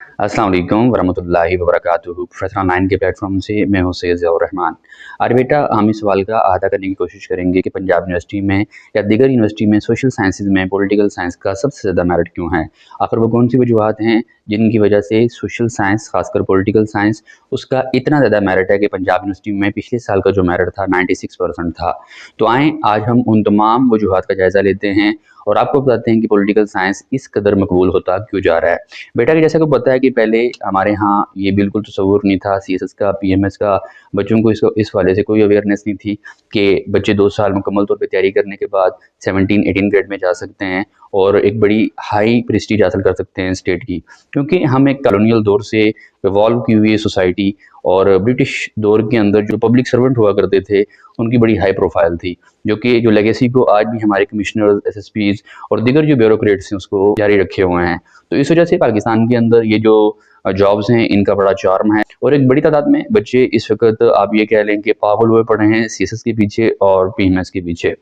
अस्सलाम वालेकुम वरहमतुल्लाहि वबरकातुहू। प्रोफेसर ऑनलाइन के प्लेटफॉर्म से मैं हूं सैयद ज़ियाउर रहमान। आज बेटा हम इस सवाल का अहाता करने की कोशिश करेंगे कि पंजाब यूनिवर्सिटी में या दीगर यूनिवर्सिटी में सोशल साइंसेज में पॉलिटिकल साइंस का सबसे ज़्यादा मेरिट क्यों है। आखिर वो कौन सी वजूहत हैं जिनकी वजह से सोशल साइंस खासकर पॉलिटिकल साइंस उसका इतना ज़्यादा मेरिट है कि पंजाब यूनिवर्सिटी में पिछले साल का जो मेरिट था 96% था। तो आएँ आज हम उन तमाम वजूहत का जायज़ा लेते हैं और आपको बताते हैं कि पॉलिटिकल साइंस इस कदर मकबूल होता क्यों जा रहा है। बेटा कि जैसा कि पता है कि पहले हमारे यहाँ ये बिल्कुल तसव्वुर नहीं था सीएसएस का, पीएमएस का, बच्चों को इस वाले से कोई अवेयरनेस नहीं थी कि बच्चे 2 साल मुकम्मल तौर पे तैयारी करने के बाद 17-18 ग्रेड में जा सकते हैं और एक बड़ी हाई प्रेस्टीज हासिल कर सकते हैं स्टेट की। क्योंकि हम एक कॉलोनियल दौर से इवॉल्व की हुई सोसाइटी और ब्रिटिश दौर के अंदर जो पब्लिक सर्वेंट हुआ करते थे उनकी बड़ी हाई प्रोफाइल थी, जो लेगेसी को आज भी हमारे कमिश्नर, एसएसपीज और दीगर जो ब्यूरोक्रेट्स हैं उसको जारी रखे हुए हैं। तो इस वजह से पाकिस्तान के अंदर ये जो जॉब्स हैं इनका बड़ा चार्म है और एक बड़ी तादाद में बच्चे इस वक्त आप ये कह लें कि पागल हुए पड़े हैं सीएसएस के पीछे और पीएमएस के पीछे।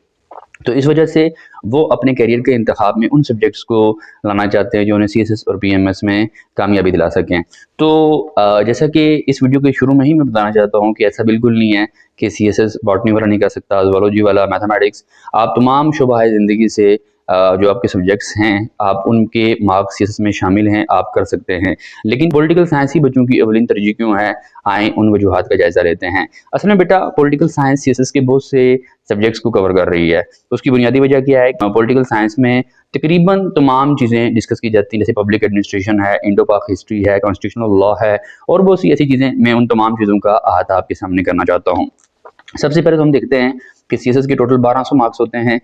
तो इस वजह से वो अपने करियर के इंतखाब में उन सब्जेक्ट्स को लाना चाहते हैं जो उन्हें सीएसएस और पीएमएस में कामयाबी दिला सकें। तो जैसा कि इस वीडियो के शुरू में ही मैं बताना चाहता हूँ कि ऐसा बिल्कुल नहीं है कि सीएसएस बॉटनी वाला नहीं कर सकता, ज़ूलॉजी वाला, मैथमेटिक्स, आप तमाम शुबाह ज़िंदगी से जो आपके सब्जेक्ट्स हैं आप उनके मार्क्स सीएसएस में शामिल हैं, आप कर सकते हैं। लेकिन पॉलिटिकल साइंस ही बच्चों की अवलिन तरजीह क्यों है, आए उन वजूहात का जायज़ा लेते हैं। असल में बेटा पॉलिटिकल साइंस सीएसएस के बहुत से सब्जेक्ट्स को कवर कर रही है। तो उसकी बुनियादी वजह क्या है? पॉलिटिकल साइंस में तकरीबन तमाम चीज़ें डिस्कस की जाती हैं, जैसे पब्लिक एडमिनिस्ट्रेशन है, इंडो पाक हिस्ट्री है, कॉन्स्टिट्यूशनल लॉ है और बहुत सी ऐसी चीज़ें। मैं उन तमाम चीज़ों का अहाता आपके सामने करना चाहता हूँ। सबसे पहले तो हम देखते हैं कि सीएसएस के टोटल 1200 मार्क्स होते हैं,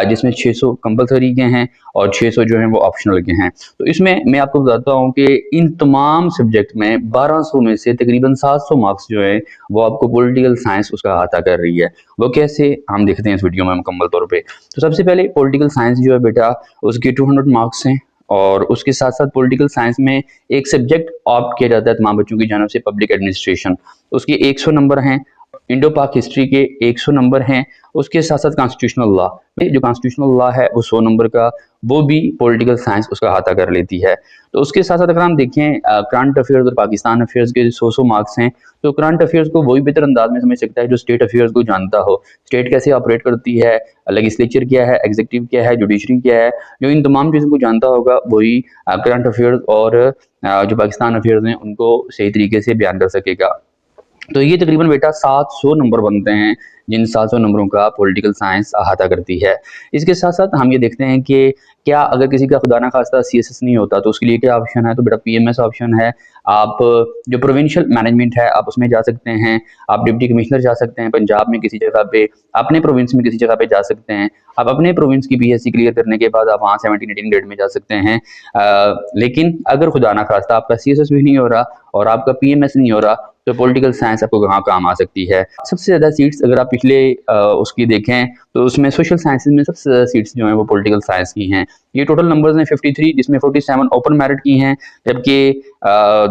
जिसमें 600 कंपलसरी के हैं और 600 जो हैं वो ऑप्शनल के हैं। तो इसमें मैं आपको बताता हूं कि इन तमाम सब्जेक्ट में 1200 में से तकरीबन 700 मार्क्स जो हैं वो आपको पॉलिटिकल साइंस उसका अहाता कर रही है। वो कैसे, हम देखते हैं इस वीडियो में मुकम्मल तौर पर। तो सबसे पहले पॉलिटिकल साइंस जो है बेटा उसके 200 मार्क्स हैं और उसके साथ साथ पॉलिटिकल साइंस में एक सब्जेक्ट ऑप्ट किया जाता है तमाम बच्चों की जानब से, पब्लिक एडमिनिस्ट्रेशन, उसके 100 नंबर हैं। इंडो पाक हिस्ट्री के 100 नंबर हैं। उसके साथ साथ कॉन्स्टिट्यूशनल लॉ, जो कॉन्स्टिट्यूशनल लॉ है वो 100 नंबर का, वो भी पॉलिटिकल साइंस उसका अहाता कर लेती है। तो उसके साथ साथ अगर हम देखें करंट अफेयर्स और पाकिस्तान अफेयर्स के 100 मार्क्स हैं। तो करंट अफेयर्स को वही बेहतर अंदाज में समझ सकता है जो स्टेट अफेयर्स को जानता हो, स्टेट कैसे ऑपरेट करती है, लेजिस्लेचर क्या है, एग्जीक्यूटिव क्या है, जुडिशरी क्या है, जो इन तमाम चीज़ों को जानता होगा वही करंट अफेयर्स और जो पाकिस्तान अफेयर्स हैं उनको सही तरीके से बयान कर सकेगा। तो ये तकरीबन बेटा 700 नंबर बनते हैं जिन 700 नंबरों का पॉलिटिकल साइंस अहाता करती है। इसके साथ साथ हम ये देखते हैं कि क्या अगर किसी का खुदा ना खास्ता सीएसएस नहीं होता तो उसके लिए क्या ऑप्शन है? तो बेटा पीएमएस ऑप्शन है। आप जो प्रोविंशियल मैनेजमेंट है आप उसमें जा सकते हैं, आप डिप्टी कमिश्नर जा सकते हैं पंजाब में किसी जगह पे, अपने प्रोविंस में किसी जगह पे जा सकते हैं। आप अपने प्रोविंस की पीएससी क्लियर करने के बाद आप वहाँ 17-18 ग्रेड में जा सकते हैं। लेकिन अगर खुदा ना खास्ता आपका सीएसएस भी नहीं हो रहा और आपका पीएमएस नहीं हो रहा तो पॉलिटिकल साइंस आपको कहाँ काम आ सकती है। सबसे ज़्यादा सीट्स अगर आप पिछले उसकी देखें तो उसमें सोशल साइंसेज में सबसे ज़्यादा सीट्स जो हैं वो पॉलिटिकल साइंस की हैं। ये टोटल नंबर्स हैं 53, जिसमें 47 ओपन मेरिट की हैं, जबकि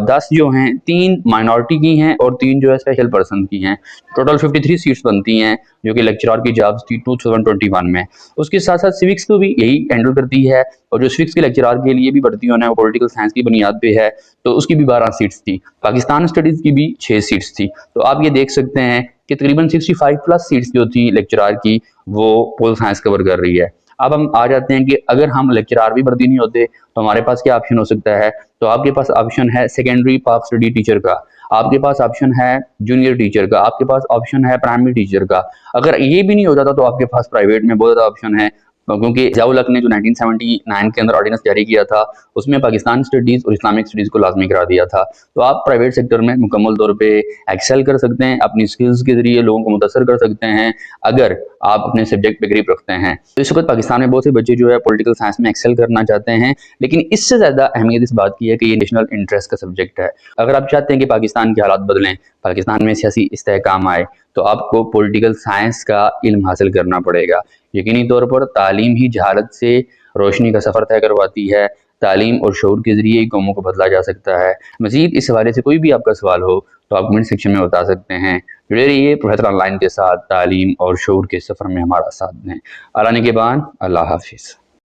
10 जो हैं 3 माइनॉरिटी की हैं और 3 जो है स्पेशल पर्सन की हैं। टोटल 53 सीट्स बनती हैं जो कि लेक्चरर की जॉब्स थी 2021 में। उसके साथ साथ सिविक्स को भी यही हैंडल करती है और जो सिविक्स के लेक्चरर के लिए भी भर्ती होना है वो पॉलिटिकल साइंस की बुनियाद पे है, तो उसकी भी 12 सीट्स थी। पाकिस्तान स्टडीज़ की भी 6 सीट्स थी। तो आप ये देख सकते हैं कि तकरीबन 65 प्लस सीट्स जो थी लेक्चरर की वो पोल साइंस कवर कर रही है। अब हम आ जाते हैं कि अगर हम लेक्चरर भी भर्ती नहीं होते तो हमारे पास क्या ऑप्शन हो सकता है? तो आपके पास ऑप्शन है सेकेंडरी पाक स्टडी टीचर का, आपके पास ऑप्शन है जूनियर टीचर का, आपके पास ऑप्शन है प्राइमरी टीचर का। अगर ये भी नहीं होता था तो आपके पास प्राइवेट में बहुत ज़्यादा ऑप्शन है, क्योंकि ज़ियाउल हक ने जो 1979 के अंदर ऑर्डिनेंस जारी किया था उसमें पाकिस्तान स्टडीज़ और इस्लामिक स्टडीज़ को लाजमी करा दिया था। तो आप प्राइवेट सेक्टर में मुकम्मल तौर पे एक्सेल कर सकते हैं, अपनी स्किल्स के ज़रिए लोगों को मुतासर कर सकते हैं अगर आप अपने सब्जेक्ट पे ग्रिप रखते हैं। तो इस वक्त पाकिस्तान में बहुत से बच्चे जो है पॉलिटिकल साइंस में एक्सेल करना चाहते हैं, लेकिन इससे ज़्यादा अहमियत इस बात की है कि ये नेशनल इंटरेस्ट का सब्जेक्ट है। अगर आप चाहते हैं कि पाकिस्तान के हालात बदलें, पाकिस्तान में सियासी इस्तेहकाम आए, तो आपको पॉलिटिकल साइंस का इल्म हासिल करना पड़ेगा। यकीनी तौर पर तालीम ही जहालत से रोशनी का सफ़र तय करवाती है। तालीम और शऊर के ज़रिए ही कौमों को बदला जा सकता है। मज़ीद इस हवाले से कोई भी आपका सवाल हो तो आप कमेंट सेक्शन में बता सकते हैं। जुड़े रहिए प्रोफेसर ऑनलाइन के साथ, तालीम और शऊर के सफ़र में हमारा साथ दें। अल्लाह निगहबान, अल्लाह हाफिज़।